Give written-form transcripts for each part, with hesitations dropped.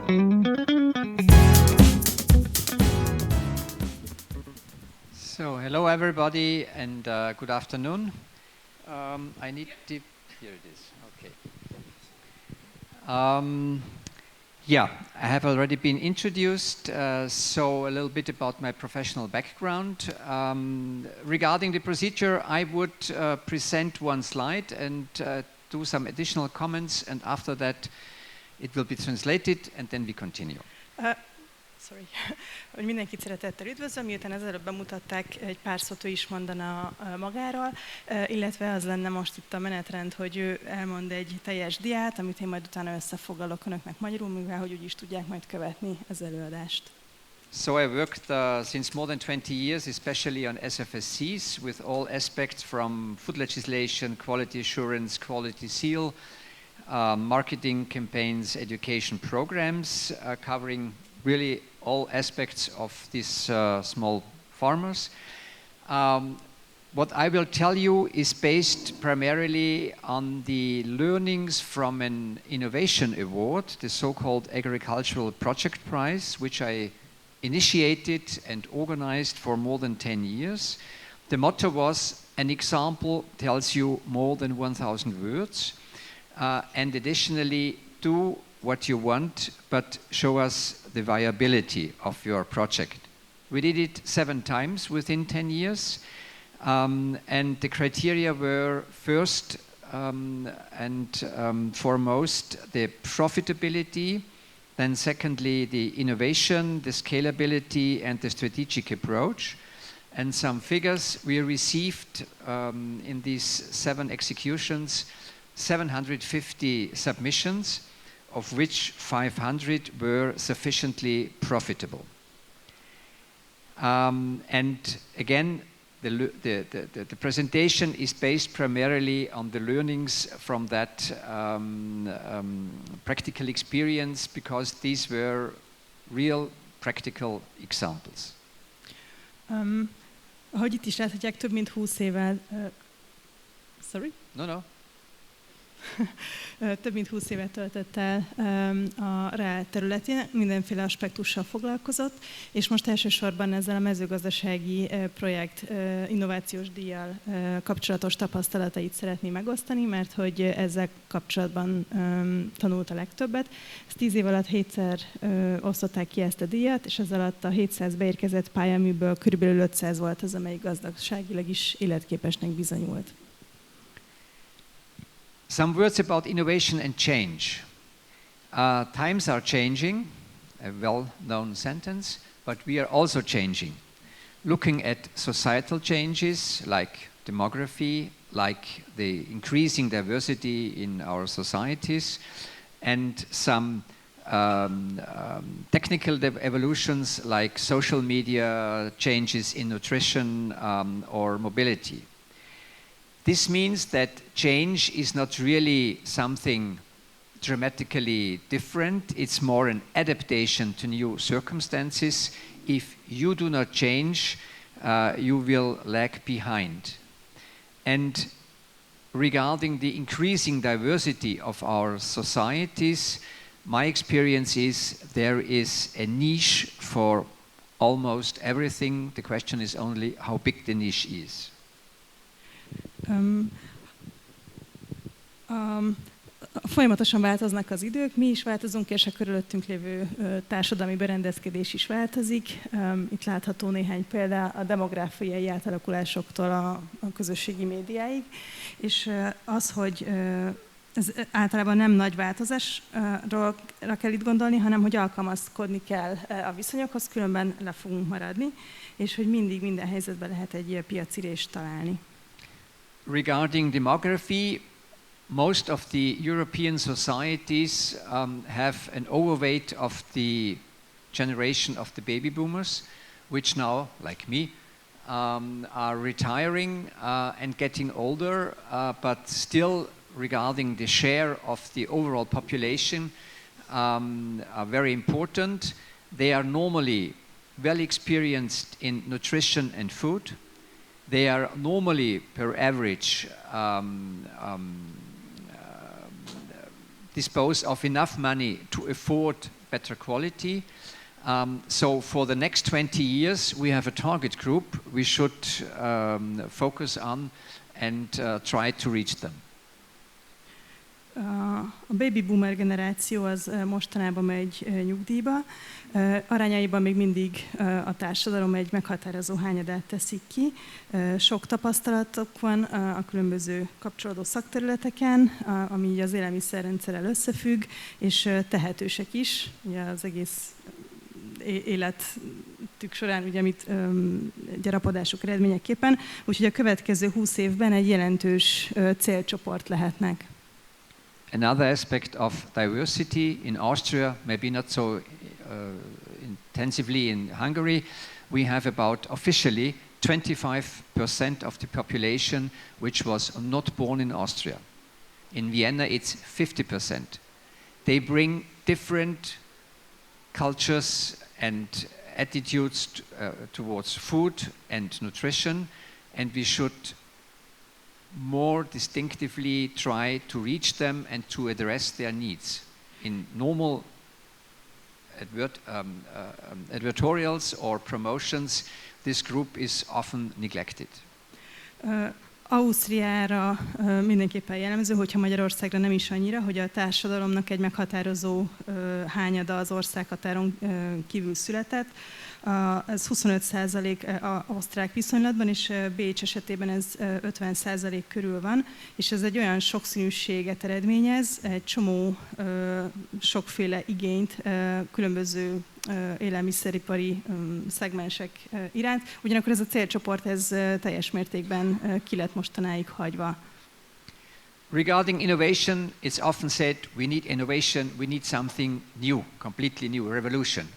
So, hello everybody and good afternoon. I need to... Here it is, okay. Yeah, I have already been introduced, so a little bit about my professional background. Regarding the procedure, I would present one slide and do some additional comments, and after that it will be translated and then we continue. Sorry, hogy mindenkit szeretettel üdvözlöm, miután ezelőtt bemutatták, egy pár szót ő is mondana magáról, illetve az lenne most itt a menetrend, hogy ő elmond egy teljes diát, amit én majd utána összefoglalok önöknek magyarul, mivel hogy úgy is tudják majd követni az előadást. So I worked since more than 20 years, especially on SFSCs, with all aspects from food legislation, quality assurance, quality seal, marketing campaigns, education programs, covering really all aspects of these small farmers. What I will tell you is based primarily on the learnings from an innovation award, the so-called Agricultural Project Prize, which I initiated and organized for more than 10 years. The motto was, an example tells you more than 1,000 words, and additionally, do what you want, but show us the viability of your project. We did it 7 times within 10 years, and the criteria were first and foremost the profitability, then secondly the innovation, the scalability, and the strategic approach. And some figures we received in these 7 executions, 750 submissions, of which 500 were sufficiently profitable. And again, the presentation is based primarily on the learnings from that practical experience, because these were real practical examples. Ahogy itt is láthatják, több mint 20 évvel... Sorry? No. Több mint 20 évet töltött el a REL területén, mindenféle aspektussal foglalkozott, és most elsősorban ezzel a mezőgazdasági projekt innovációs díjjal kapcsolatos tapasztalatait szeretné megosztani, mert hogy ezzel kapcsolatban tanult a legtöbbet. Ezt 10 év alatt 7-szer osztották ki ezt a díjat, és ez alatt a 700 beérkezett pályaműből körülbelül 500 volt az, amelyik gazdaságilag is életképesnek bizonyult. Some words about innovation and change. Times are changing, a well-known sentence, but we are also changing. Looking at societal changes like demography, like the increasing diversity in our societies, and some technical evolutions like social media changes in nutrition or mobility. This means that change is not really something dramatically different. It's more an adaptation to new circumstances. If you do not change, you will lag behind. And regarding the increasing diversity of our societies, my experience is there is a niche for almost everything. The question is only how big the niche is. Folyamatosan változnak az idők, mi is változunk, és a körülöttünk lévő társadalmi berendezkedés is változik. Itt látható néhány példa a demográfiai átalakulásoktól a közösségi médiáig, és az, hogy ez általában nem nagy változásra kell itt gondolni, hanem hogy alkalmazkodni kell a viszonyokhoz, különben le fogunk maradni, és hogy mindig minden helyzetben lehet egy piacirést találni. Regarding demography, most of the European societies have an overweight of the generation of the baby boomers, which now, like me, are retiring and getting older, but still regarding the share of the overall population are very important. They are normally well experienced in nutrition and food. They are normally, per average, dispose of enough money to afford better quality. So for the next 20 years, we have a target group we should focus on and try to reach them. A baby boomer generáció az mostanában megy nyugdíjba. Arányaiban még mindig a társadalom egy meghatározó hányadát teszik ki. Sok tapasztalatok van a különböző kapcsolódó szakterületeken, ami az élelmiszerrendszerrel összefügg, és tehetősek is. Ugye az egész életük során, ugye, amit gyarapodásuk eredményeképpen. Úgyhogy a következő 20 évben egy jelentős célcsoport lehetnek. Another aspect of diversity in Austria, maybe not so intensively in Hungary, we have about officially 25% of the population which was not born in Austria. In Vienna it's 50%. They bring different cultures and attitudes towards food and nutrition, and we should more distinctively try to reach them and to address their needs. In normal advertorials or promotions, this group is often neglected. Ausztriára mindenképpen jellemző, hogyha Magyarországra nem is annyira, hogy a társadalomnak egy meghatározó hányada az országhatáron kívül született. Ez 25% osztrák viszonylatban, és Bécs esetében ez 50% körül van, és ez egy olyan sokszínűséget eredményez, egy csomó sokféle igényt különböző élelmiszeripari szegmensek iránt. Ugyanakkor ez a célcsoport ez teljes mértékben ki lett mostanáig hagyva. Regarding innovation, it's often said we need innovation, we need something new, completely new, revolution.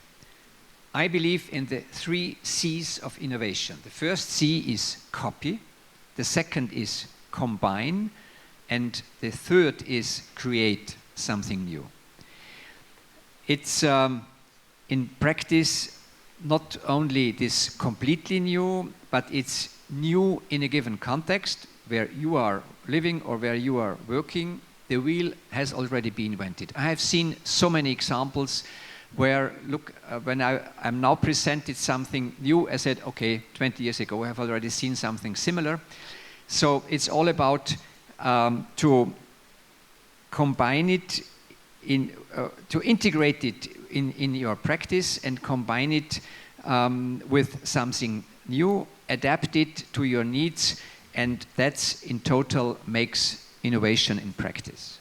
I believe in the 3 C's of innovation. The first C is copy, the second is combine, and the third is create something new. It's in practice not only this completely new, but it's new in a given context where you are living or where you are working. The wheel has already been invented. I have seen so many examples where, look, when I'm now presented something new, I said, okay, 20 years ago I have already seen something similar. So it's all about to combine it, to integrate it in your practice and combine it with something new, adapt it to your needs, and that's in total makes innovation in practice.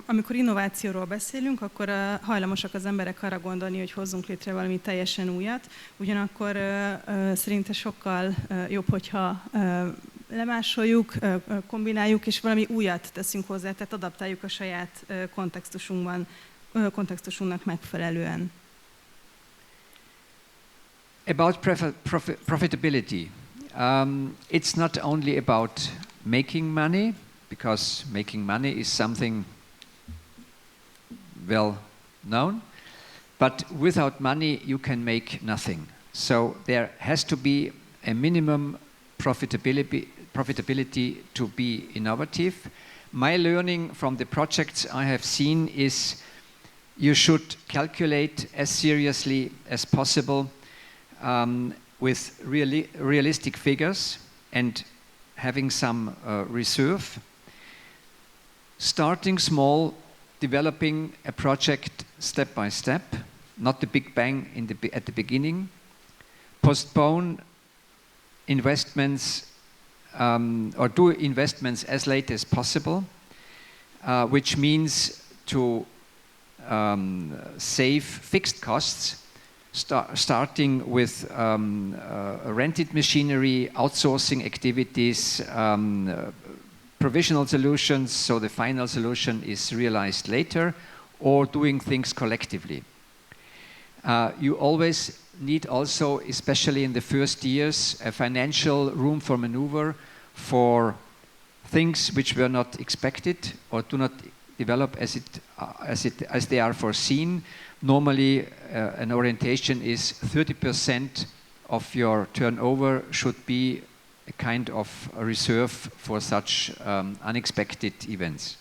Amikor innovációról beszélünk, akkor hajlamosak az emberek arra gondolni, hogy hozzunk létre valami teljesen újat. Ugyanakkor szerintem sokkal jobb, hogyha lemásoljuk, kombináljuk, és valami újat teszünk hozzá, tehát adaptáljuk a saját kontextusunknak megfelelően. About profitability. It's not only about making money, because making money is something well known, but without money you can make nothing. So there has to be a minimum profitability to be innovative. My learning from the projects I have seen is you should calculate as seriously as possible with realistic figures and having some reserve. Starting small, developing a project step by step, not the big bang at the beginning. Postpone investments or do investments as late as possible, which means to save fixed costs, starting with rented machinery, outsourcing activities, provisional solutions, so the final solution is realized later, or doing things collectively. You always need also, especially in the first years, a financial room for maneuver for things which were not expected or do not develop as they are foreseen. Normally, an orientation is 30% of your turnover should be a kind of a reserve for such unexpected events.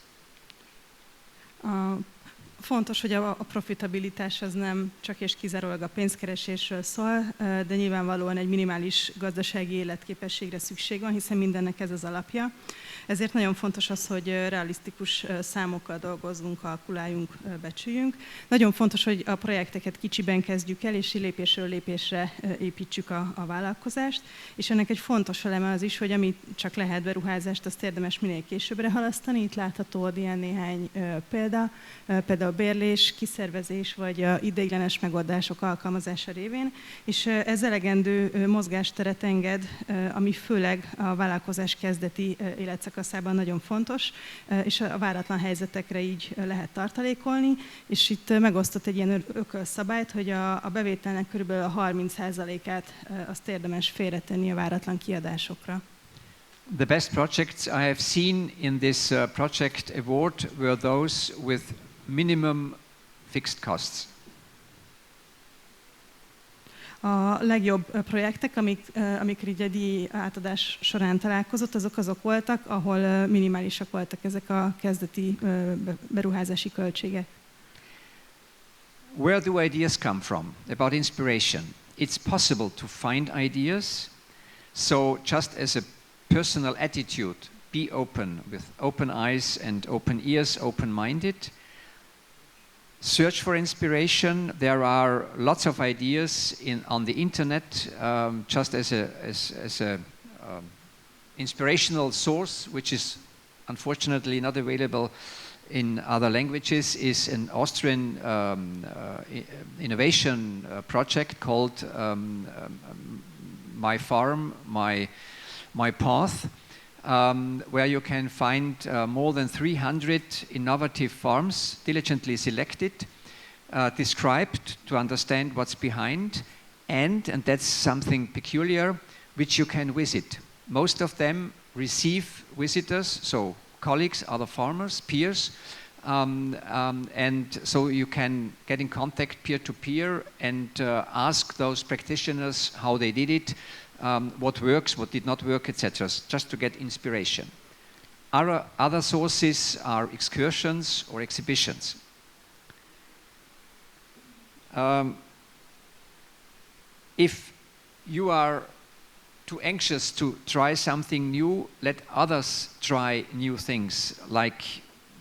Fontos, hogy a profitabilitás az nem csak és kizárólag a pénzkeresésről szól, de nyilvánvalóan egy minimális gazdasági életképességre szükség van, hiszen mindennek ez az alapja. Ezért nagyon fontos az, hogy realisztikus számokkal dolgozzunk, kalkuláljunk, becsüljünk. Nagyon fontos, hogy a projekteket kicsiben kezdjük el, és lépésről lépésre építsük a vállalkozást. És ennek egy fontos eleme az is, hogy amit csak lehet beruházást, azt érdemes minél későbbre halasztani. Itt látható ilyen néhány példa, például bérlés, kiszervezés vagy ideiglenes megoldások alkalmazása révén, és ez elegendő mozgásteret enged, ami főleg a vállalkozás kezdeti életszakaszában nagyon fontos, és a váratlan helyzetekre így lehet tartalékolni, és itt megosztott egy ilyen ökölszabályt, hogy a bevételnek körülbelül a 30%-át azt érdemes félretenni a váratlan kiadásokra. The best projects I have seen in this project award were those with minimum fixed costs. A legjobb projektek, amikre így a díj átadás során találkozott, azok voltak, ahol minimálisak voltak ezek a kezdeti beruházási költségek. Where do ideas come from? About inspiration. It's possible to find ideas, so just as a personal attitude, be open with open eyes and open ears, open-minded. Search for inspiration. There are lots of ideas on the internet, just as a inspirational source, which is unfortunately not available in other languages, is an Austrian innovation project called My Farm, My Path, where you can find more than 300 innovative farms, diligently selected, described to understand what's behind, and that's something peculiar, which you can visit. Most of them receive visitors, so colleagues, other farmers, peers, and so you can get in contact peer-to-peer and ask those practitioners how they did it, what works, what did not work, etc., just to get inspiration. Other sources are excursions or exhibitions. If you are too anxious to try something new, let others try new things, like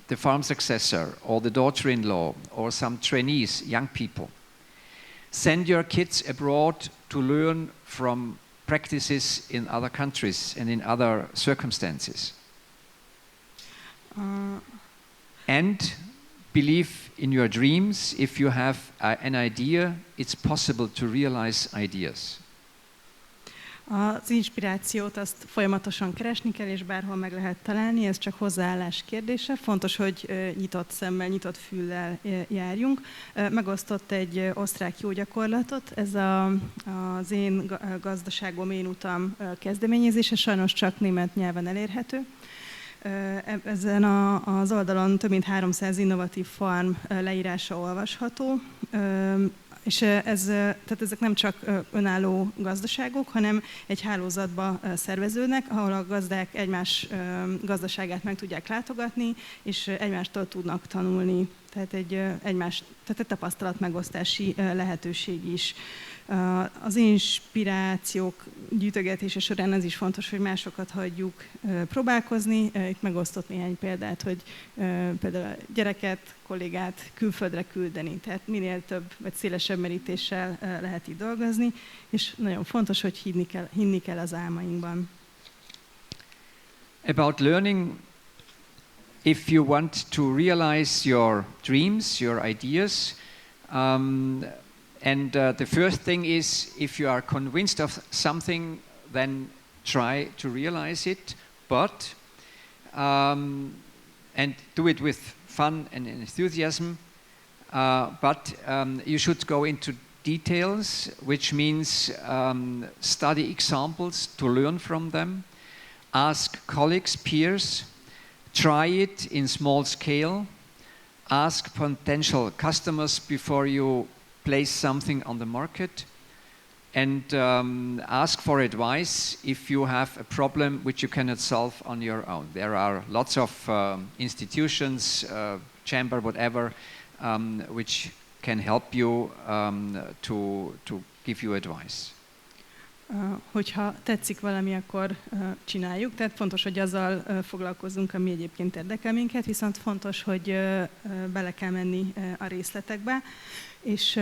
the farm successor or the daughter-in-law or some trainees, young people. Send your kids abroad to learn from practices in other countries and in other circumstances. And believe in your dreams. If you have an idea, it's possible to realize ideas. Az inspirációt azt folyamatosan keresni kell, és bárhol meg lehet találni, ez csak hozzáállás kérdése. Fontos, hogy nyitott szemmel, nyitott füllel járjunk. Megosztott egy osztrák jó gyakorlatot, ez az Én gazdaságom, én utam kezdeményezése, sajnos csak német nyelven elérhető. Ezen az oldalon több mint 300 innovatív farm leírása olvasható, és tehát ezek nem csak önálló gazdaságok, hanem egy hálózatba szerveződnek, ahol a gazdák egymás gazdaságát meg tudják látogatni, és egymástól tudnak tanulni. Tehát egy tapasztalatmegosztási lehetőség is. Az inspirációk gyűjtögetése során az is fontos, hogy másokat hagyjuk próbálkozni. Itt megosztott néhány példát, hogy például a gyereket, kollégát külföldre küldeni, tehát minél több vagy szélesebb merítéssel lehet így dolgozni, és nagyon fontos, hogy hinni kell az álmainkban. About learning, if you want to realize your dreams, your ideas, and the first thing is, if you are convinced of something, then try to realize it, but and do it with fun and enthusiasm. But you should go into details, which means study examples to learn from them, ask colleagues, peers, try it in small scale, ask potential customers before you place something on the market, and ask for advice if you have a problem which you cannot solve on your own. There are lots of institutions, chamber, whatever, which can help you to give you advice. Hogyha tetszik valami, akkor csináljuk. Tehát fontos, hogy azzal foglalkozzunk, ami egyébként érdekel minket, viszont fontos, hogy bele kell menni a részletekbe. És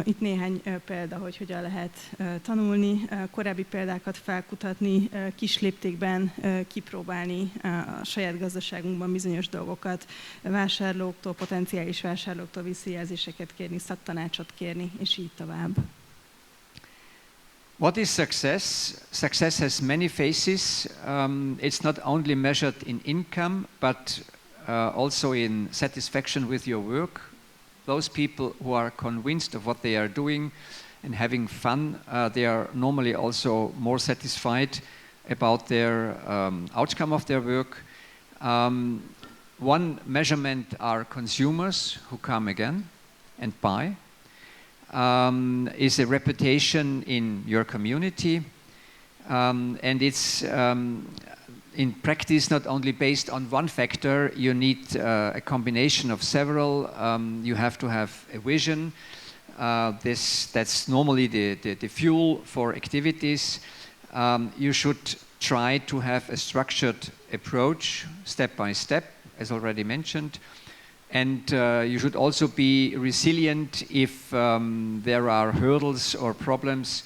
itt néhány példa, hogy hogyan lehet tanulni, korábbi példákat felkutatni, kis léptékben kipróbálni a saját gazdaságunkban bizonyos dolgokat, vásárlóktól, potenciális vásárlóktól visszajelzéseket kérni, szaktanácsot kérni, és így tovább. What is success? Success has many faces. It's not only measured in income, but also in satisfaction with your work. Those people who are convinced of what they are doing and having fun, they are normally also more satisfied about their outcome of their work. One measurement are consumers who come again and buy. Is a reputation in your community, and it's in practice not only based on one factor. You need a combination of several. You have to have a vision. That's normally the fuel for activities. You should try to have a structured approach, step by step, as already mentioned. And you should also be resilient if there are hurdles or problems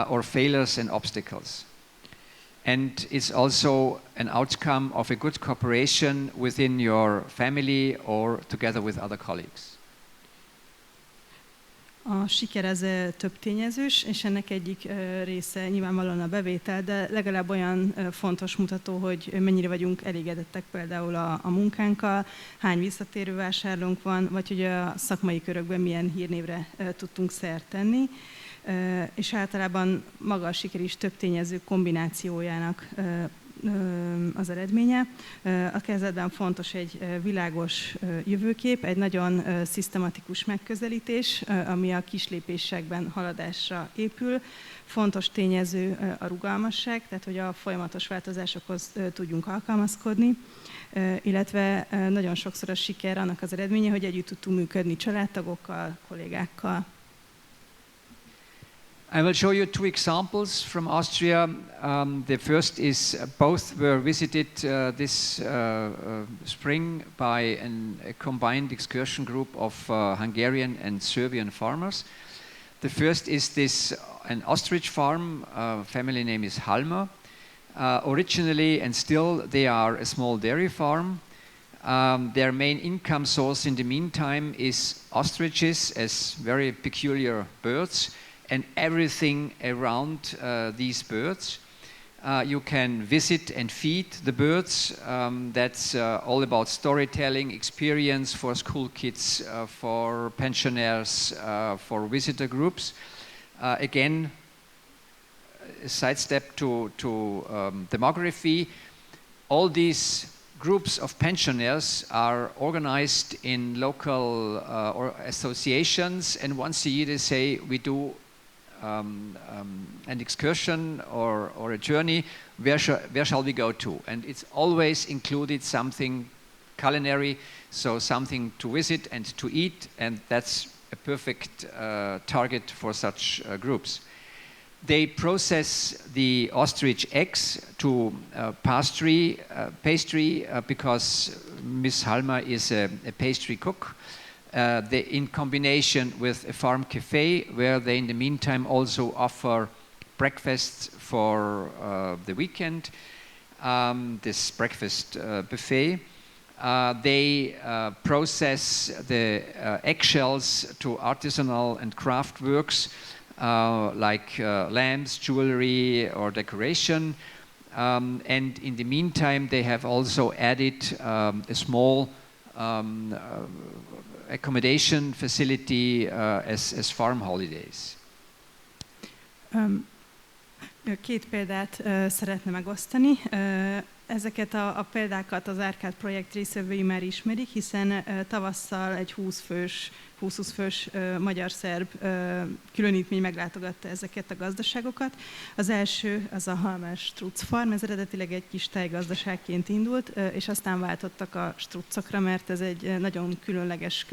or failures and obstacles. And it's also an outcome of a good cooperation within your family or together with other colleagues. A siker az több tényezős, és ennek egyik része nyilvánvalóan a bevétel, de legalább olyan fontos mutató, hogy mennyire vagyunk elégedettek például a munkánkkal, hány visszatérő vásárlónk van, vagy hogy a szakmai körökben milyen hírnévre tudtunk szert tenni. És általában maga a siker is több tényező kombinációjának az eredménye. A kezdetben fontos egy világos jövőkép, egy nagyon szisztematikus megközelítés, ami a kislépésekben haladásra épül. Fontos tényező a rugalmasság, tehát hogy a folyamatos változásokhoz tudjunk alkalmazkodni, illetve nagyon sokszor a siker annak az eredménye, hogy együtt tudtunk működni családtagokkal, kollégákkal. I will show you two examples from Austria. The first is both were visited this spring by a combined excursion group of Hungarian and Serbian farmers. The first is an ostrich farm. Family name is Halmer. Originally and still they are a small dairy farm. Their main income source in the meantime is ostriches as very peculiar birds. And everything around these birds. You can visit and feed the birds. That's all about storytelling, experience for school kids, for pensioners, for visitor groups. Again, a sidestep to demography. All these groups of pensioners are organized in local or associations, and once a year they say, we do an excursion or a journey, where shall we go to? And it's always included something culinary, so something to visit and to eat, and that's a perfect target for such groups. They process the ostrich eggs to pastry because Miss Halmer is a pastry cook. In combination with a farm cafe, where they in the meantime also offer breakfasts for the weekend, this breakfast buffet. They process the eggshells to artisanal and craft works like lamps, jewelry or decoration. And in the meantime they have also added a small accommodation facility as farm holidays. Két példát szeretne megosztani. Ezeket a példákat az Árkád projekt résztvevői már ismerik, hiszen tavasszal egy 20-20 fős magyar-szerb különítmény meglátogatta ezeket a gazdaságokat. Az első az a Halmás Struc Farm, ez eredetileg egy kis tejgazdaságként indult, és aztán váltottak a struccokra, mert ez egy nagyon különleges,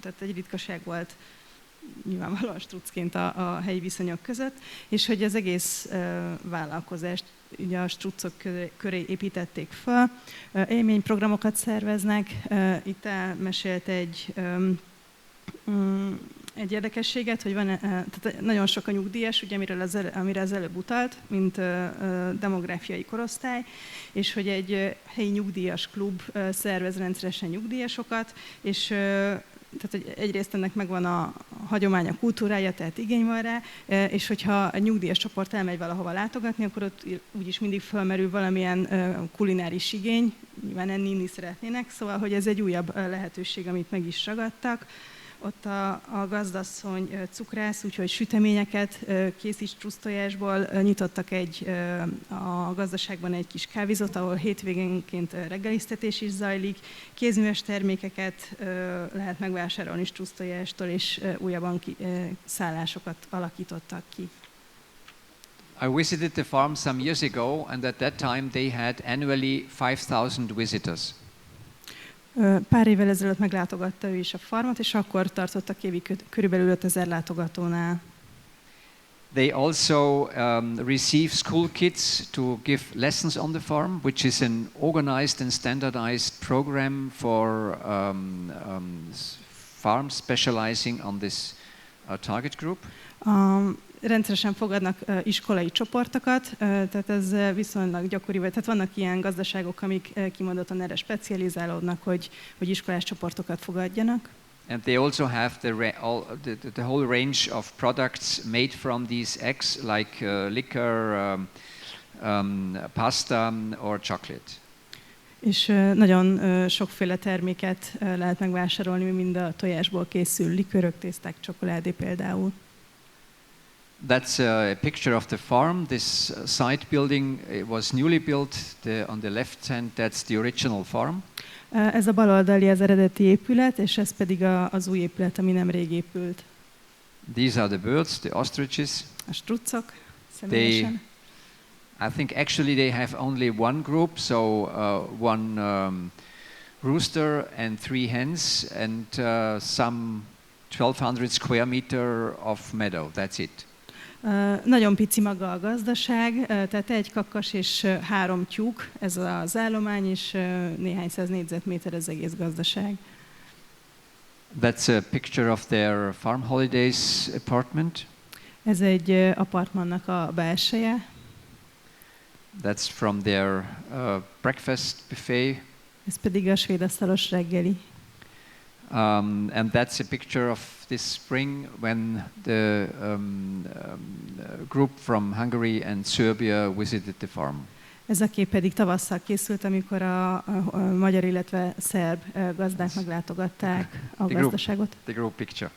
tehát egy ritkaság volt nyilvánvalóan strucként a helyi viszonyok között, és hogy az egész vállalkozást ugye a struccok köré építették fel. Élményprogramokat szerveznek. Itt elmesélt egy érdekességet, hogy van, tehát nagyon sok a nyugdíjas, ugye, amire az előbb utalt, mint demográfiai korosztály, és hogy egy helyi nyugdíjas klub szervez rendszeresen nyugdíjasokat, és tehát, hogy egyrészt ennek megvan a hagyománya, kultúrája, tehát igény van rá, és hogyha egy nyugdíjas csoport elmegy valahova látogatni, akkor ott úgyis mindig felmerül valamilyen kulináris igény, nyilván enni szeretnének, szóval, hogy ez egy újabb lehetőség, amit meg is ragadtak. Ott a gazdasszony cukrász, úgyhogy süteményeket készít strusztojásból, nyitottak a gazdaságban egy kis kávézót, ahol hétvégénként reggeliztetés is zajlik, kézműves termékeket lehet megvásárolni strusztojástól, és újabban szállásokat alakítottak ki. I visited the farm some years ago, and at that time they had annually 5,000 visitors. Pár évvel ezelőtt meglátogatta ő is a farmot, és akkor tartottak évi körülbelül 5000 látogatónál. They also receive school kids to give lessons on the farm, which is an organized and standardized program for farms specializing on this target group. Rendszeresen fogadnak iskolai csoportokat, tehát ez viszonylag gyakori, tehát vannak ilyen gazdaságok, amik kimondottan erre specializálódnak, hogy iskolás csoportokat fogadjanak. And they also have the whole range of products made from these eggs, like liquor, pasta or chocolate. És nagyon sokféle terméket lehet megvásárolni, mind a tojásból készül, likőrök, tészták, csokoládé például. That's a picture of the farm. This side building was newly built. On the left hand, that's the original farm. Ez a bal oldali az eredeti épület, és ez pedig az új épület, ami nemrég épült. These are the birds, the ostriches. A struccok, személyesen. I think actually they have only one group, so one rooster and 3 hens and some 1,200 square meter of meadow. That's it. Nagyon pici maga a gazdaság, tehát 1 kakas és 3 tyúk, ez az állomány, és néhány száz négyzetméter az egész gazdaság. That's a picture of their farm holidays apartment. Ez egy apartmannak a belseje. That's from their breakfast buffet. Ez pedig a svéd asztalos reggeli. And that's a picture of this spring when the group from Hungary and Serbia visited the farm. Ez a kép pedig tavasszal készült, amikor a magyar, illetve szerb gazdák meglátogatták a gazdaságot. The group picture.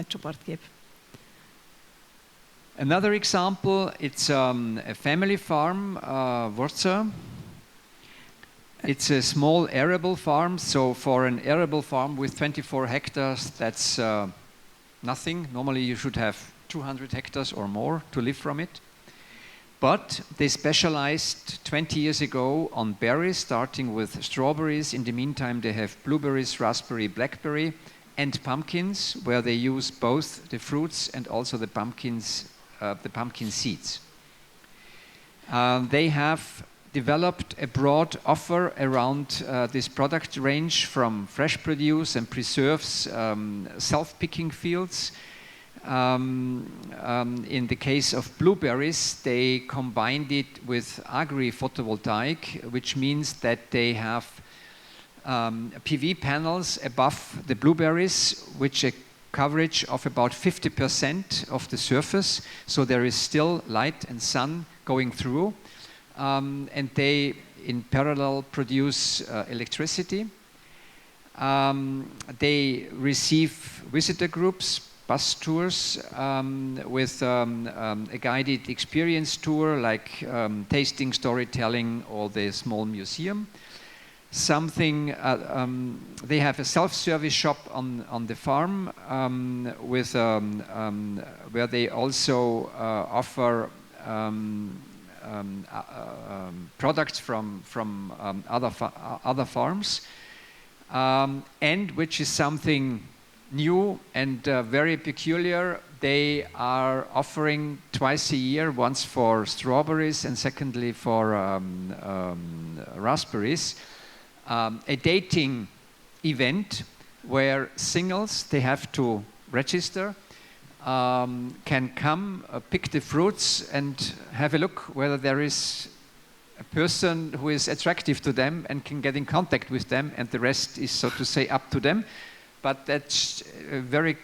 Csoportkép. Another example, it's a family farm, Wurzer. It's a small arable farm, so for an arable farm with 24 hectares, that's nothing. Normally you should have 200 hectares or more to live from it. But they specialized 20 years ago on berries, starting with strawberries. In the meantime, they have blueberries, raspberry, blackberry, and pumpkins, where they use both the fruits and also the pumpkins, the pumpkin seeds. They have developed a broad offer around this product range, from fresh produce and preserves, self-picking fields. In the case of blueberries, they combined it with agri-photovoltaic, which means that they have PV panels above the blueberries, which a coverage of about 50% of the surface, so there is still light and sun going through. And they, in parallel, produce electricity. They receive visitor groups bus tours with a guided experience tour, like tasting, storytelling, or the small museum. Something they have a self-service shop on the farm with where they also offer products from other farms, and which is something new and very peculiar. They are offering twice a year, once for strawberries and secondly for raspberries, a dating event where singles, they have to register, can come, pick the fruits and have a look whether there is a person who is attractive to them and can get in contact with them, and the rest is, so to say, up to them. But that's a very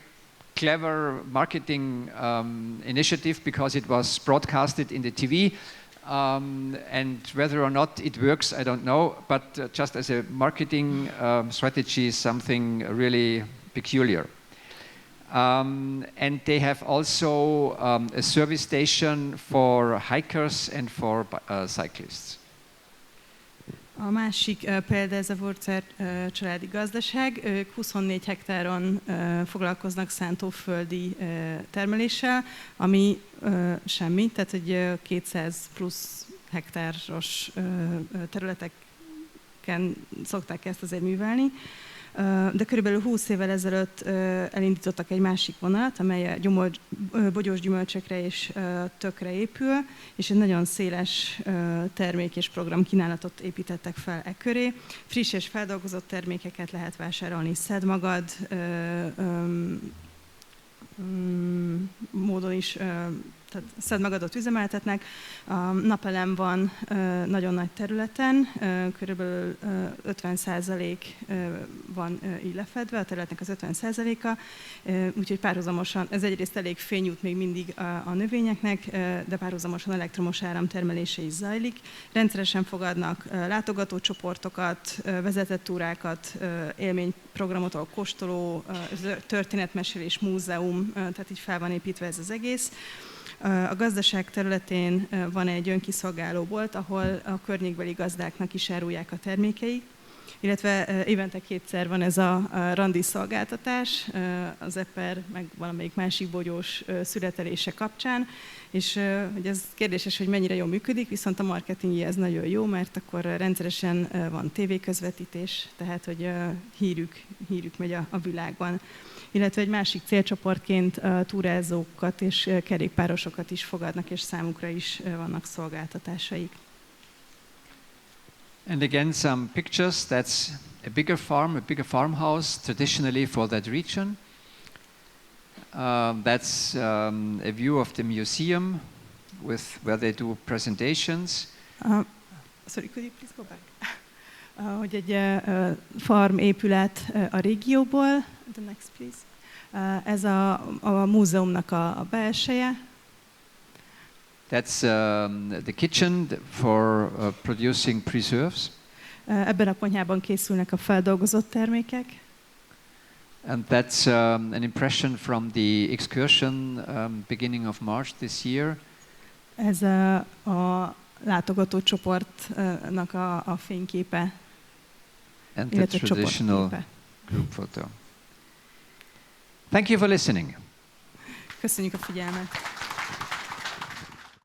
clever marketing initiative, because it was broadcasted in the TV. And whether or not it works, I don't know, but just as a marketing strategy, something really peculiar. And they have also a service station for hikers and for cyclists. A másik példa ez a Wurzer családi gazdaság. Ők 24 hektáron foglalkoznak szántóföldi termeléssel, ami semmi, tehát hogy 200 plusz hektáros területeken szokták ezt azért művelni. De körülbelül 20 évvel ezelőtt elindítottak egy másik vonalat, amely a bogyós gyümölcsökre és tökre épül, és egy nagyon széles termék és program kínálatot építettek fel e köré. Friss és feldolgozott termékeket lehet vásárolni szedmagad módon is, tehát szedmagadot üzemeltetnek. A napelem van nagyon nagy területen, körülbelül 50% van így lefedve, a területnek az 50%-a, úgyhogy párhuzamosan, ez egyrészt elég fény jut még mindig a növényeknek, de párhuzamosan elektromos áramtermelése is zajlik. Rendszeresen fogadnak látogatócsoportokat, vezetett túrákat, élményprogramot, ahol kóstoló, történetmesélés, múzeum, tehát így fel van építve ez az egész. A gazdaság területén van egy önkiszolgáló bolt, ahol a környékbeli gazdáknak is árulják a termékeit, illetve évente 2-szer van ez a randi szolgáltatás, az eper, meg valamelyik másik bogyós születelése kapcsán, és hogy ez kérdéses, hogy mennyire jól működik, viszont a marketingje ez nagyon jó, mert akkor rendszeresen van tévéközvetítés, tehát hogy hírük megy a világban. Illetve egy másik célcsoportként túrázókat és kerékpárosokat is fogadnak, és számukra is vannak szolgáltatásaik. And again, some pictures. That's a bigger farmhouse, traditionally for that region. That's a view of the museum where they do presentations. Sorry, could you please go back? Hogy egy farm épület a régióból. The next, please. Ez a múzeumnak a belseje. That's the kitchen for producing preserves. Ebben a konyhában készülnek a feldolgozott termékek. And that's an impression from the excursion beginning of March this year. Ez a látogató csoportnak a fényképe. And the traditional group photo. Thank you for listening. Köszönjük a figyelmet.